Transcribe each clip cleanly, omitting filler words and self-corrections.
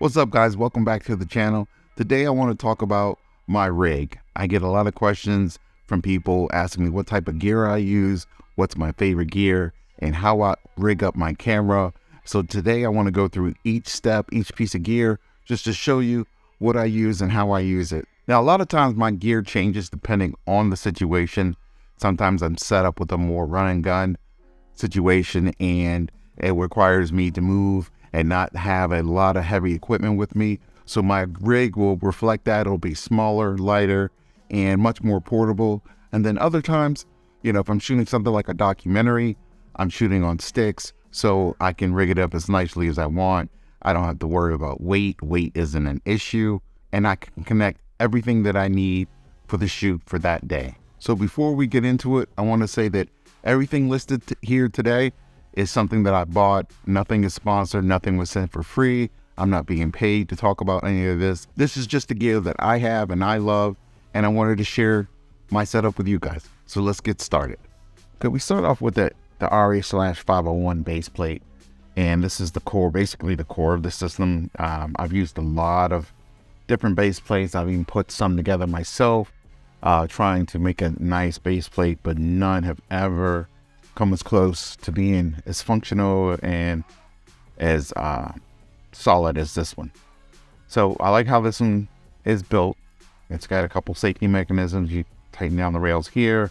What's up, guys? Welcome back to the channel. Today I want to talk about my rig. I get a lot of questions from people asking me what type of gear I use, what's my favorite gear, and how I rig up my camera. So today I want to go through each step, each piece of gear, just to show you what I use and how I use it. Now, a lot of times my gear changes depending on the situation. Sometimes I'm set up with a more run and gun situation and it requires me to move and not have a lot of heavy equipment with me. So my rig will reflect that. It'll be smaller, lighter, and much more portable. And then other times, you know, if I'm shooting something like a documentary, I'm shooting on sticks, so I can rig it up as nicely as I want. I don't have to worry about weight. Weight isn't an issue. And I can connect everything that I need for the shoot for that day. So before we get into it, I want to say that everything listed here today is something that I bought. Nothing is sponsored. Nothing was sent for free. I'm not being paid to talk about any of this. This is just a gear that I have and I love, and I wanted to share my setup with you guys. So let's get started. Okay, we start off with the ARRI/501 base plate, and this is the core, basically the core of the system. I've used a lot of different base plates. I've even put some together myself, trying to make a nice base plate, but none have ever come as close to being as functional and as solid as this one. So I like how this one is built. It's got a couple safety mechanisms. You tighten down the rails here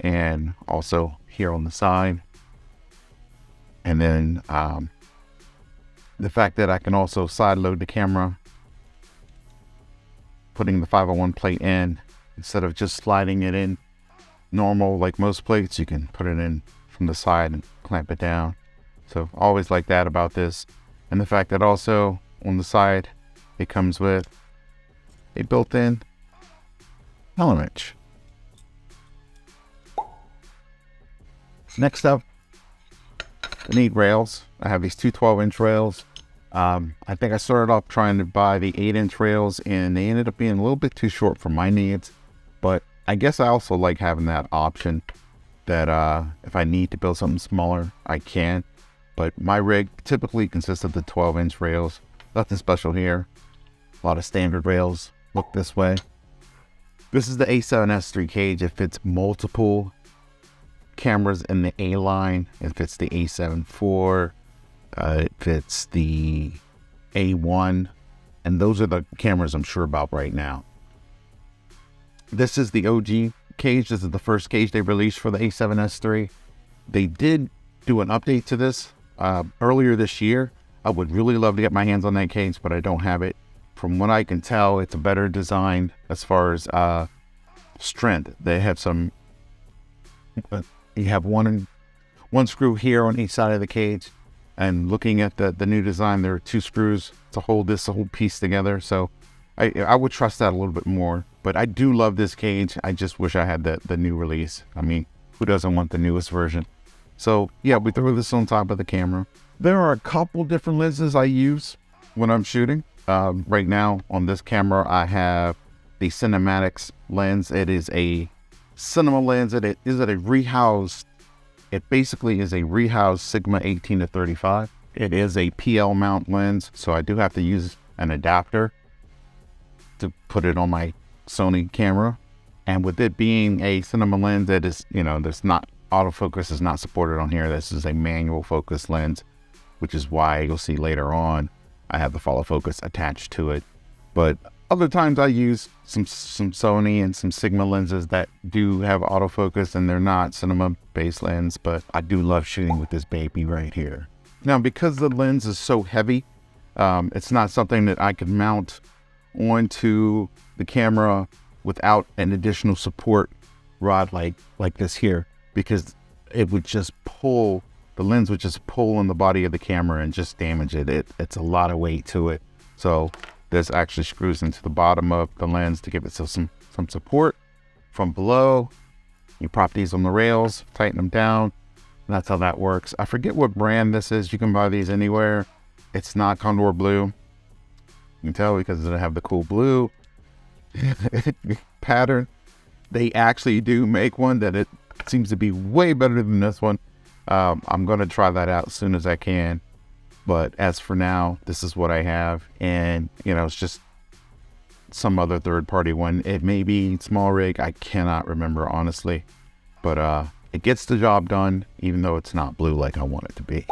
and also here on the side. And then the fact that I can also side load the camera, putting the 501 plate in instead of just sliding it in normal like most plates, you can put it in from the side and clamp it down. So always like that about this. And the fact that also on the side it comes with a built-in element. Next up, I need rails. I have these two 12-inch rails. I think I started off trying to buy the 8-inch rails and they ended up being a little bit too short for my needs, but I guess I also like having that option that if I need to build something smaller, I can. But my rig typically consists of the 12-inch rails. Nothing special here. A lot of standard rails look this way. This is the A7S III cage. It fits multiple cameras in the A line. It fits the A7IV. It fits the A1. And those are the cameras I'm sure about right now. This is the OG cage. This is the first cage they released for the A7S III. They did do an update to this earlier this year. I would really love to get my hands on that cage, but I don't have it. From what I can tell, it's a better design as far as strength. They have some, you have one screw here on each side of the cage. And looking at the new design, there are two screws to hold this whole piece together. So I would trust that a little bit more. But I do love this cage. I just wish I had the new release. I mean, who doesn't want the newest version? So yeah, we throw this on top of the camera. There are a couple different lenses I use when I'm shooting. Right now on this camera, I have the Cinematics lens. It is a cinema lens. It basically is a rehoused Sigma 18-35. It is a PL mount lens, so I do have to use an adapter to put it on my Sony camera. And with it being a cinema lens that is, you know, there's not autofocus is not supported on here. This is a manual focus lens, which is why you'll see later on I have the follow focus attached to it. But other times I use some Sony and some Sigma lenses that do have autofocus, and they're not cinema based lens, but I do love shooting with this baby right here. Now, because the lens is so heavy, it's not something that I could mount onto the camera without an additional support rod like this here, because it would just pull, the lens would just pull on the body of the camera and just damage it. It's a lot of weight to it. So there's actually screws into the bottom of the lens to give it some support. From below, you prop these on the rails, tighten them down. That's how that works. I forget what brand this is. You can buy these anywhere. It's not Condor Blue. You can tell because they have the cool blue pattern. They actually do make one that it seems to be way better than this one. I'm going to try that out as soon as I can. But as for now, this is what I have. And, you know, it's just some other third-party one. It may be small rig. I cannot remember, honestly. But it gets the job done, even though it's not blue like I want it to be.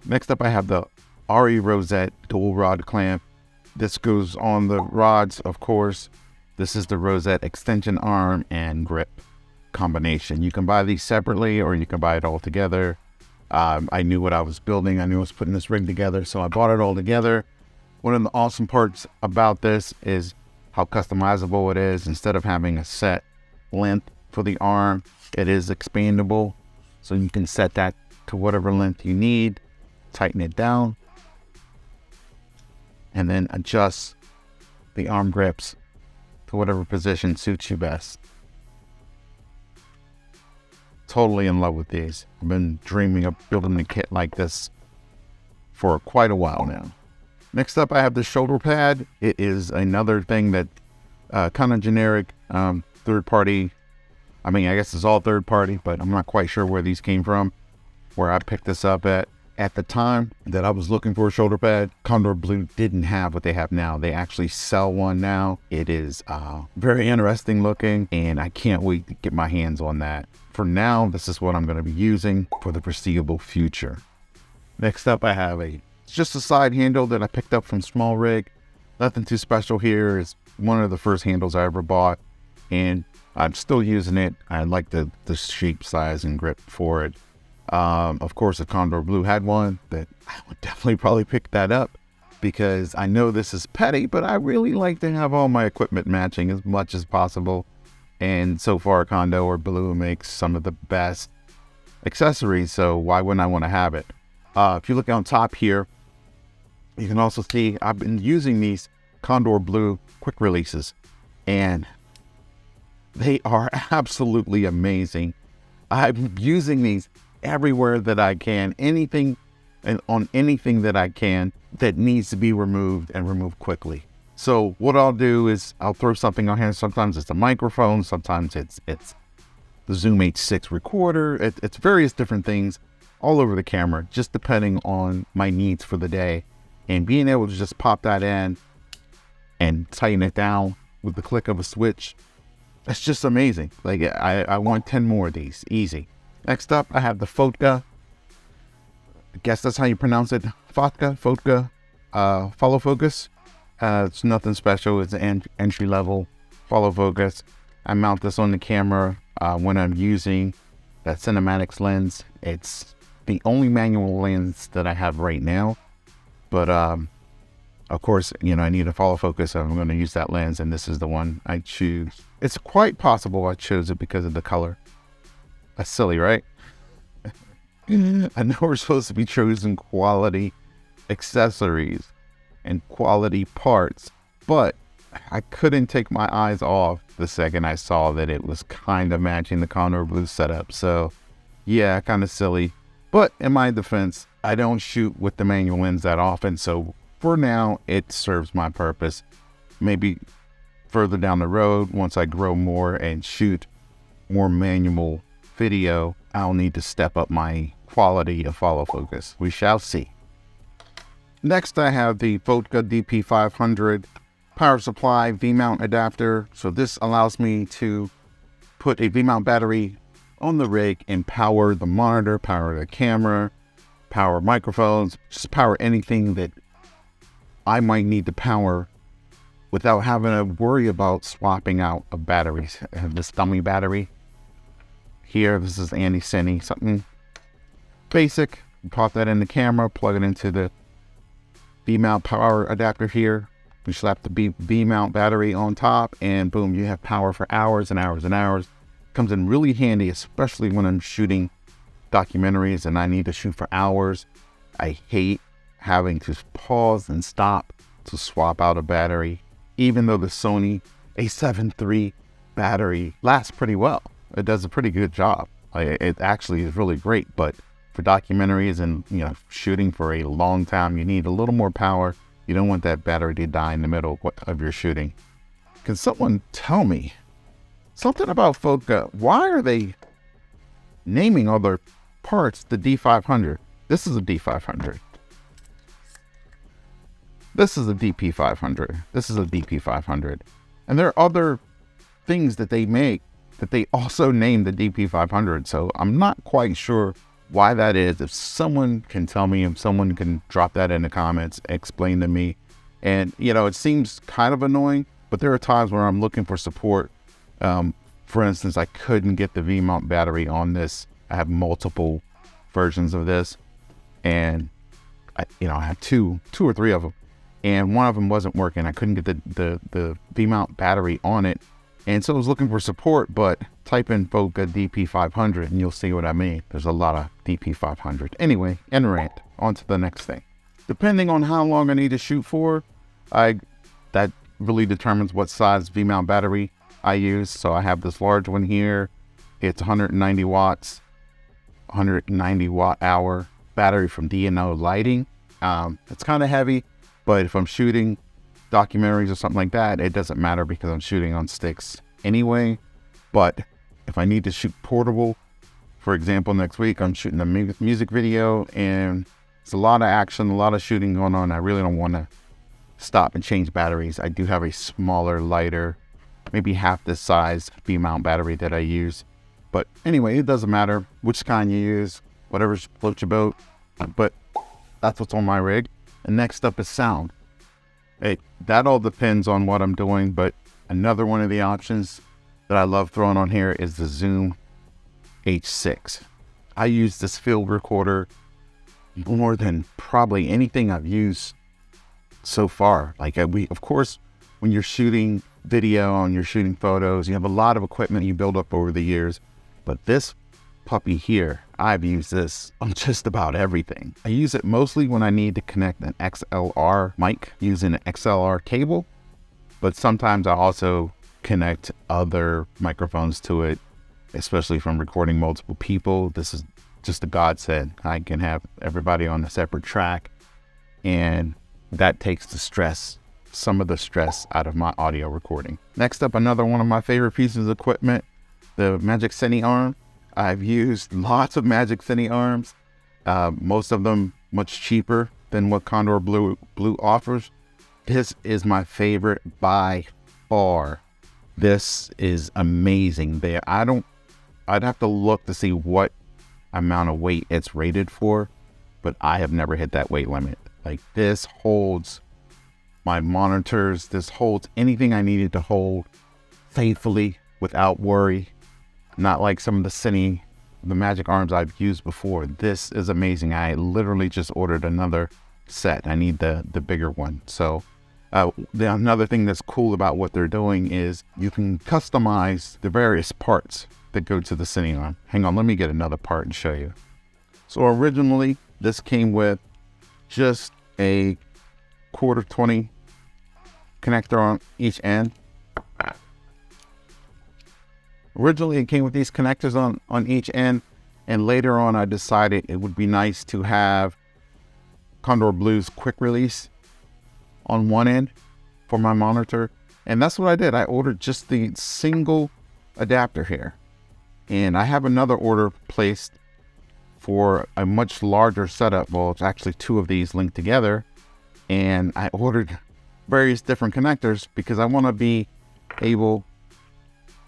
Next up, I have the ARRI Rosette dual rod clamp. This goes on the rods, of course. This is the Rosette extension arm and grip combination. You can buy these separately or you can buy it all together. I knew what I was building. I knew I was putting this rig together, so I bought it all together. One of the awesome parts about this is how customizable it is. Instead of having a set length for the arm, it is expandable. So you can set that to whatever length you need, tighten it down, and then adjust the arm grips to whatever position suits you best. Totally in love with these. I've been dreaming of building a kit like this for quite a while now. Next up, I have the shoulder pad. It is another thing that kind of generic third party. I mean, I guess it's all third party, but I'm not quite sure where these came from, where I picked this up at. At the time that I was looking for a shoulder pad, Condor Blue didn't have what they have now. They actually sell one now. It is very interesting looking, and I can't wait to get my hands on that. For now, this is what I'm going to be using for the foreseeable future. Next up, I have just a side handle that I picked up from Small Rig. Nothing too special here. It's one of the first handles I ever bought, and I'm still using it. I like the shape, size, and grip for it. Of course, if Condor Blue had one, that I would definitely probably pick that up, because I know this is petty, but I really like to have all my equipment matching as much as possible. And so far, Condor Blue makes some of the best accessories, so why wouldn't I want to have it? If you look on top here, you can also see I've been using these Condor Blue quick releases, and they are absolutely amazing. I'm using these everywhere that I can, anything and on anything that I can that needs to be removed and removed quickly. So what I'll do is I'll throw something on here. Sometimes it's a microphone, sometimes it's the Zoom H6 recorder. It's various different things all over the camera, just depending on my needs for the day. And being able to just pop that in and tighten it down with the click of a switch, that's just amazing. Like I want 10 more of these, easy. Next up, I have the Fotka. I guess that's how you pronounce it. Fotka, follow focus. It's nothing special. It's an entry level follow focus. I mount this on the camera when I'm using that cinematics lens. It's the only manual lens that I have right now. But of course, you know, I need a follow focus, so I'm going to use that lens, and this is the one I choose. It's quite possible I chose it because of the color. That's silly, right? I know we're supposed to be choosing quality accessories and quality parts, but I couldn't take my eyes off the second I saw that it was kind of matching the Condor Blue setup. So yeah, kind of silly. But in my defense, I don't shoot with the manual lens that often, so for now it serves my purpose. Maybe further down the road, once I grow more and shoot more manual video, I'll need to step up my quality of follow focus. We shall see. Next, I have the Fotka DP500 power supply V-mount adapter. So this allows me to put a V-mount battery on the rig and power the monitor, power the camera, power microphones, just power anything that I might need to power without having to worry about swapping out of batteries. I have this dummy battery here. This is CINE, something basic. Pop that in the camera, plug it into the V-mount power adapter here. You slap the V-mount battery on top, and boom, you have power for hours and hours and hours. Comes in really handy, especially when I'm shooting documentaries and I need to shoot for hours. I hate having to pause and stop to swap out a battery, even though the Sony A7IV battery lasts pretty well. It does a pretty good job. It actually is really great, but for documentaries and, you know, shooting for a long time, you need a little more power. You don't want that battery to die in the middle of your shooting. Can someone tell me something about Fotka? Why are they naming all their parts the D500? This is a D500. This is a DP500. This is a DP500. And there are other things that they make that they also name the DP500. So I'm not quite sure why that is. If someone can tell me, if someone can drop that in the comments, explain to me. And, you know, it seems kind of annoying, but there are times where I'm looking for support. For instance, I couldn't get the V-mount battery on this. I have multiple versions of this, and I have two or three of them, and one of them wasn't working. I couldn't get the V-mount battery on it, and so I was looking for support. But type in Voca DP500 and you'll see what I mean. There's a lot of DP500. Anyway, end rant. On to the next thing. Depending on how long I need to shoot for, that really determines what size V-mount battery I use. So I have this large one here. It's 190 watts, 190 watt hour battery from D&O Lighting. It's kind of heavy, but if I'm shooting documentaries or something like that, it doesn't matter because I'm shooting on sticks anyway. But if I need to shoot portable, for example, next week I'm shooting a music video and it's a lot of action, a lot of shooting going on. I really don't want to stop and change batteries. I do have a smaller, lighter, maybe half this size V-mount battery that I use. But anyway, it doesn't matter which kind you use, whatever floats your boat. But that's what's on my rig. And next up is sound. That all depends on what I'm doing, but another one of the options that I love throwing on here is the Zoom H6. I use this field recorder more than probably anything I've used so far. Like of course, when you're shooting video and you're shooting photos, you have a lot of equipment you build up over the years. But this puppy here, I've used this on just about everything. I use it mostly when I need to connect an XLR mic using an XLR cable, but sometimes I also connect other microphones to it, especially from recording multiple people. This is just a godsend. I can have everybody on a separate track, and that takes some of the stress out of my audio recording. Next up, another one of my favorite pieces of equipment, the Magic CINE arm. I've used lots of Magic CINE arms, most of them much cheaper than what Condor Blue offers. This is my favorite by far. This is amazing. I'd have to look to see what amount of weight it's rated for, but I have never hit that weight limit. Like, this holds my monitors, this holds anything I needed to hold faithfully without worry. Not like some of the Magic arms I've used before. This is amazing. I literally just ordered another set. I need the bigger one. So another thing that's cool about what they're doing is you can customize the various parts that go to the CINE arm. Hang on, let me get another part and show you. So originally, this came with just a 1/4-20 connector on each end. Originally, it came with these connectors on each end, and later on, I decided it would be nice to have Condor Blue's quick release on one end for my monitor, and that's what I did. I ordered just the single adapter here, and I have another order placed for a much larger setup. Well, it's actually two of these linked together, and I ordered various different connectors because I want to be able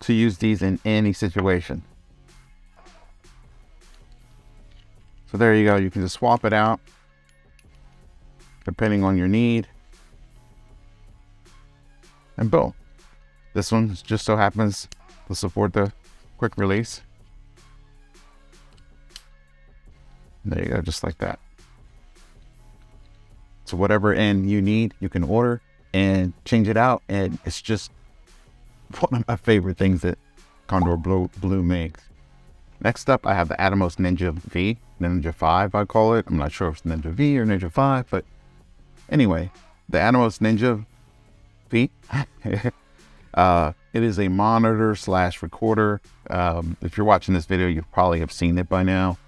to use these in any situation. So there you go. You can just swap it out depending on your need, and boom, this one just so happens to support the quick release. There you go, just like that. So whatever end you need, you can order and change it out, and it's just one of my favorite things that Condor Blue makes. Next up, I have the Atomo Ninja V, Ninja 5 I call it. I'm not sure if it's Ninja V or Ninja 5, but anyway, the Atomo Ninja V. It is a monitor / recorder. If you're watching this video, you probably have seen it by now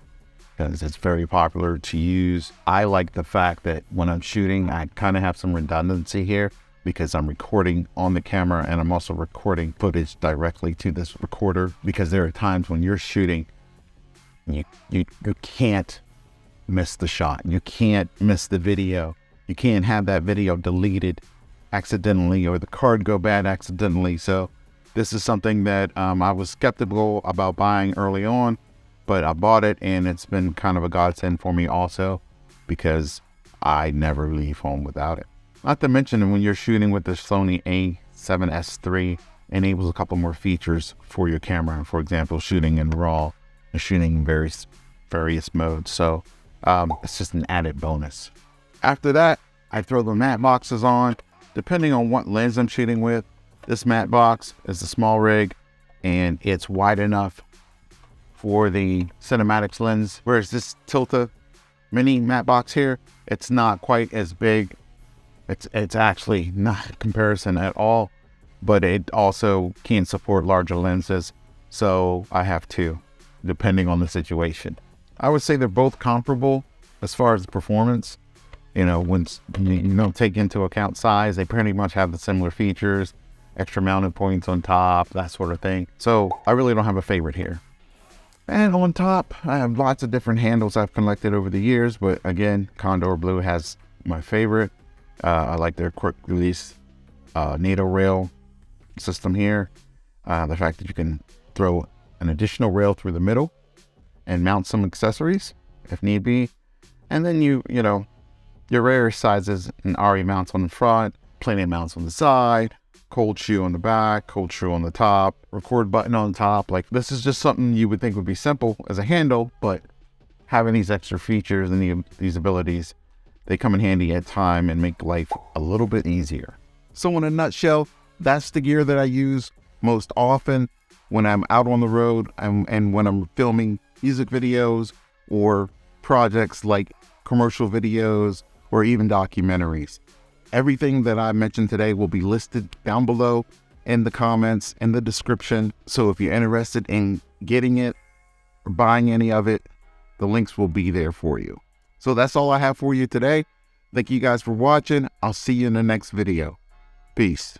because it's very popular to use. I like the fact that when I'm shooting, I kind of have some redundancy here, because I'm recording on the camera and I'm also recording footage directly to this recorder, because there are times when you're shooting, you can't miss the shot. You can't miss the video. You can't have that video deleted accidentally or the card go bad accidentally. So this is something that I was skeptical about buying early on, but I bought it and it's been kind of a godsend for me also because I never leave home without it. Not to mention when you're shooting with the Sony A7S III, enables a couple more features for your camera. For example, shooting in RAW and shooting in various modes. So it's just an added bonus. After that, I throw the matte boxes on. Depending on what lens I'm shooting with, this matte box is a small rig and it's wide enough for the cinematics lens, whereas this Tilta Mini matte box here, it's not quite as big. It's actually not a comparison at all, but it also can support larger lenses. So I have two, depending on the situation. I would say they're both comparable as far as performance. You know, when you don't take into account size, they pretty much have the similar features, extra mounted points on top, that sort of thing. So I really don't have a favorite here. And on top, I have lots of different handles I've collected over the years, but again, Condor Blue has my favorite. I like their quick release NATO rail system here. The fact that you can throw an additional rail through the middle and mount some accessories if need be. And then you know, your rare sizes and ARRI mounts on the front, plenty of mounts on the side, cold shoe on the back, cold shoe on the top, record button on top. Like, this is just something you would think would be simple as a handle, but having these extra features and these abilities, they come in handy at time and make life a little bit easier. So in a nutshell, that's the gear that I use most often when I'm out on the road and when I'm filming music videos or projects like commercial videos or even documentaries. Everything that I mentioned today will be listed down below in the comments, in the description. So if you're interested in getting it or buying any of it, the links will be there for you. So that's all I have for you today. Thank you guys for watching. I'll see you in the next video. Peace.